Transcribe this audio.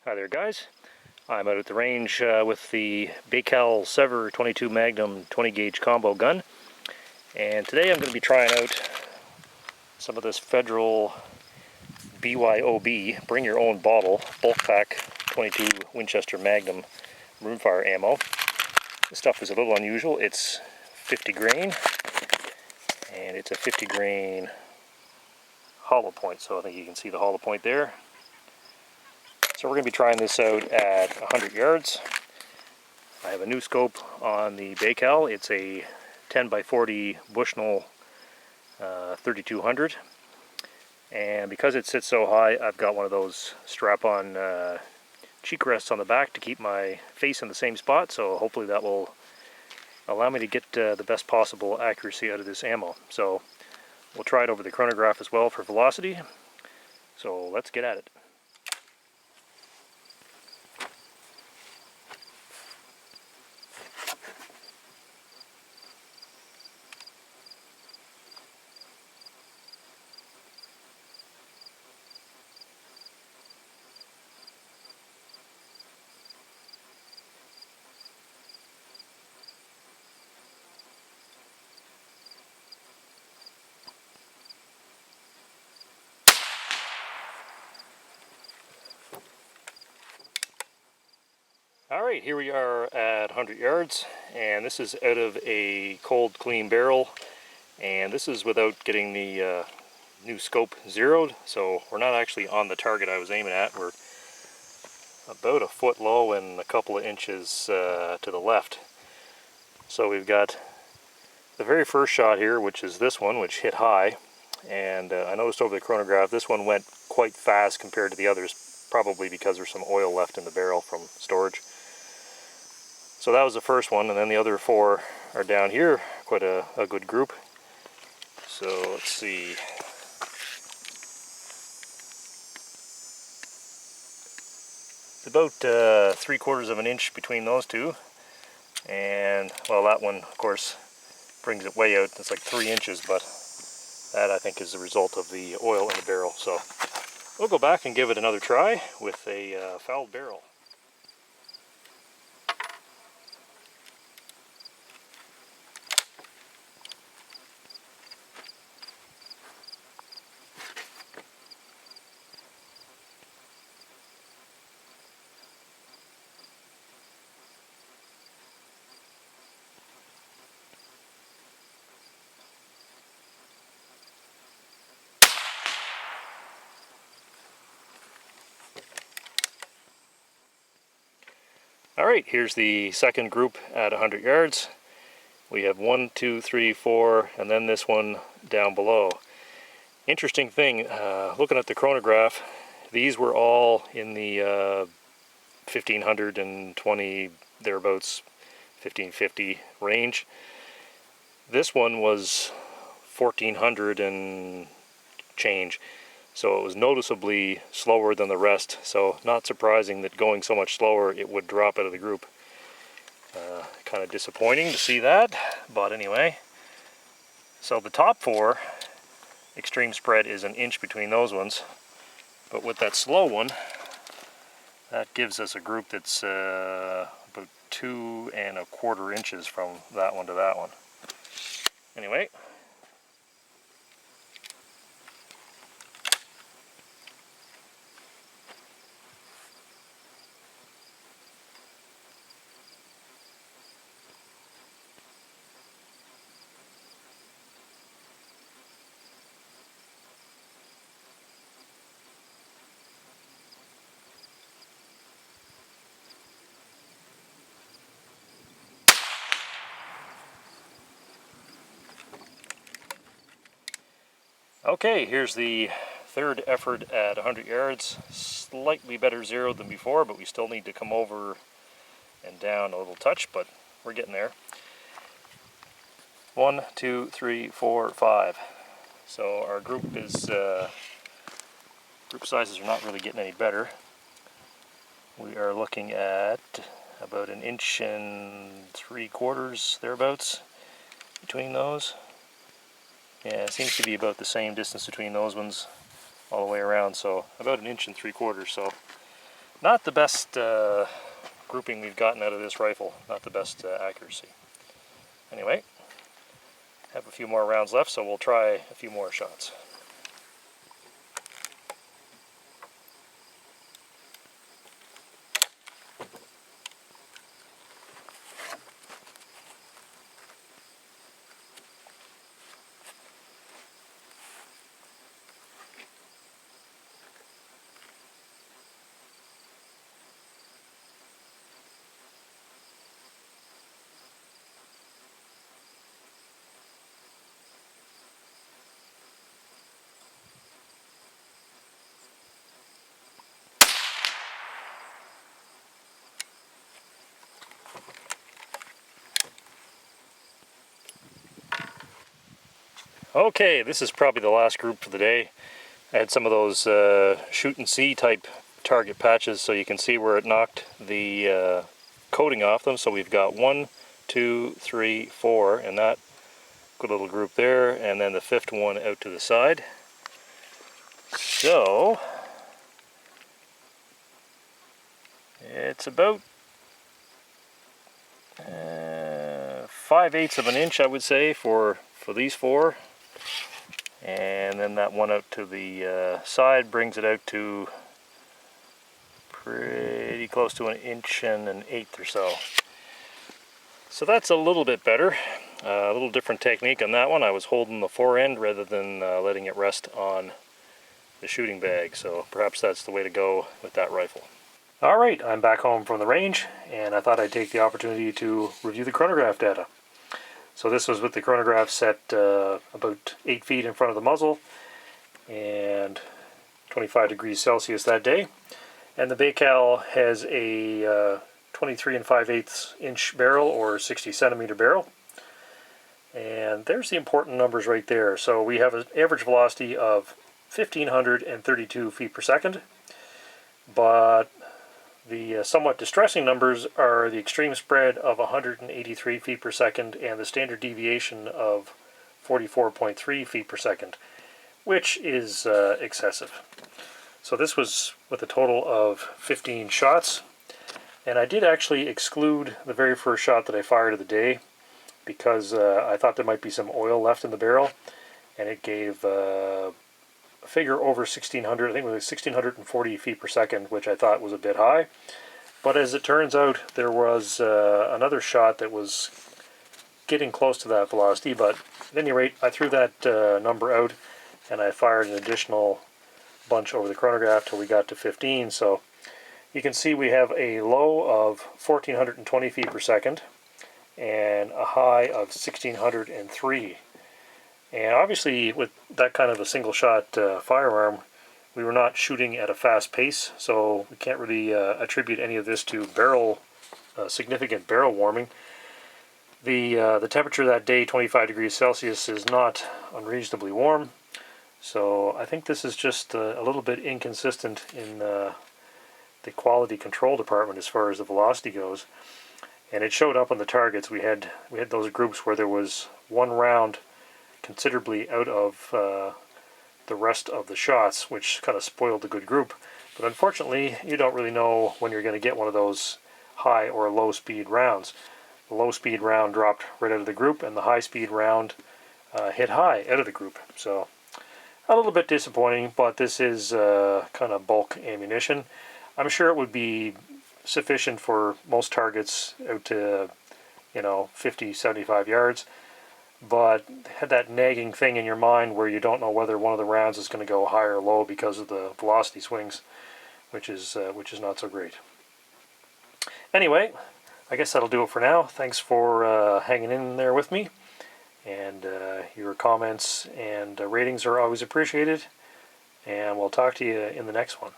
Hi there guys, I'm out at the range with the Baikal Sever 22 Magnum 20 gauge combo gun, and today I'm going to be trying out some of this Federal BYOB, bring your own bottle, bulk pack 22 Winchester Magnum rimfire ammo. This stuff is a little unusual. It's 50 grain, and it's a 50 grain hollow point, so I think you can see the hollow point there. So we're going to be trying this out at 100 yards. I have a new scope on the Baikal. It's a 10 by 40 Bushnell 3200, and because it sits so high, I've got one of those strap-on cheek rests on the back to keep my face in the same spot, so hopefully that will allow me to get the best possible accuracy out of this ammo. So we'll try it over the chronograph as well for velocity, so let's get at it. Alright, here we are at 100 yards, and this is out of a cold clean barrel, and this is without getting the new scope zeroed, so we're not actually on the target I was aiming at. We're about a foot low and a couple of inches to the left. So we've got the very first shot here, which is this one, which hit high, and I noticed over the chronograph this one went quite fast compared to the others, probably because there's some oil left in the barrel from storage. So that was the first one, and then the other four are down here, quite a good group. So let's see. It's about 3/4 of an inch between those two, and well, that one of course brings it way out. It's like 3 inches, but that I think is the result of the oil in the barrel. So we'll go back and give it another try with a fouled barrel. Alright, here's the second group at 100 yards. We have 1, 2, 3, 4, and then this one down below. Interesting thing, looking at the chronograph, these were all in the 1520, thereabouts, 1550 range. This one was 1400 and change. So it was noticeably slower than the rest, so not surprising that going so much slower it would drop out of the group. Kind of disappointing to see that, but anyway. So the top four, extreme spread is an inch between those ones, but with that slow one, that gives us a group that's about 2 1/4 inches from that one to that one. Anyway. Okay, here's the third effort at 100 yards. Slightly better zeroed than before, but we still need to come over and down a little touch, but we're getting there. 1, 2, 3, 4, 5. So our group is group sizes are not really getting any better. We are looking at about 1 3/4 inches thereabouts between those. Yeah, it seems to be about the same distance between those ones all the way around, so about 1 3/4 inches. So Not the best grouping we've gotten out of this rifle, not the best accuracy. Anyway, have a few more rounds left, so we'll try a few more shots. Okay, this is probably the last group for the day. I had some of those shoot and see type target patches, so you can see where it knocked the coating off them. So we've got 1, 2, 3, 4, and that good little group there, and then the 5th one out to the side. So it's about 5/8 of an inch, I would say, for these 4. And then that one out to the side brings it out to pretty close to 1 inch and 1/8 or so. So that's a little bit better. A little different technique on that one. I was holding the forend rather than letting it rest on the shooting bag. So perhaps that's the way to go with that rifle. Alright, I'm back home from the range, and I thought I'd take the opportunity to review the chronograph data. So this was with the chronograph set about 8 feet in front of the muzzle and 25 degrees Celsius that day. And the Baikal has a 23 5/8 inch barrel, or 60 centimeter barrel. And there's the important numbers right there. So we have an average velocity of 1,532 feet per second, but the somewhat distressing numbers are the extreme spread of 183 feet per second and the standard deviation of 44.3 feet per second, which is excessive. So this was with a total of 15 shots, and I did actually exclude the very first shot that I fired of the day because I thought there might be some oil left in the barrel, and it gave a figure over 1,600, I think it was 1,640 feet per second, which I thought was a bit high. But as it turns out, there was another shot that was getting close to that velocity, but at any rate, I threw that number out, and I fired an additional bunch over the chronograph till we got to 15. So you can see we have a low of 1,420 feet per second and a high of 1,603. And obviously, with that kind of a single shot firearm, we were not shooting at a fast pace, so we can't really attribute any of this to significant barrel warming. The temperature that day, 25 degrees Celsius, is not unreasonably warm, so I think this is just a little bit inconsistent in the quality control department as far as the velocity goes. And it showed up on the targets. We had those groups where there was one round considerably out of the rest of the shots, which kind of spoiled the good group. But unfortunately, you don't really know when you're going to get one of those high or low speed rounds. The low speed round dropped right out of the group, and the high speed round hit high out of the group. So a little bit disappointing, but this is kind of bulk ammunition. I'm sure it would be sufficient for most targets out to 50, 75 yards. But had that nagging thing in your mind where you don't know whether one of the rounds is going to go high or low because of the velocity swings, which is not so great. Anyway, I guess that'll do it for now. Thanks for hanging in there with me, and your comments and ratings are always appreciated, and we'll talk to you in the next one.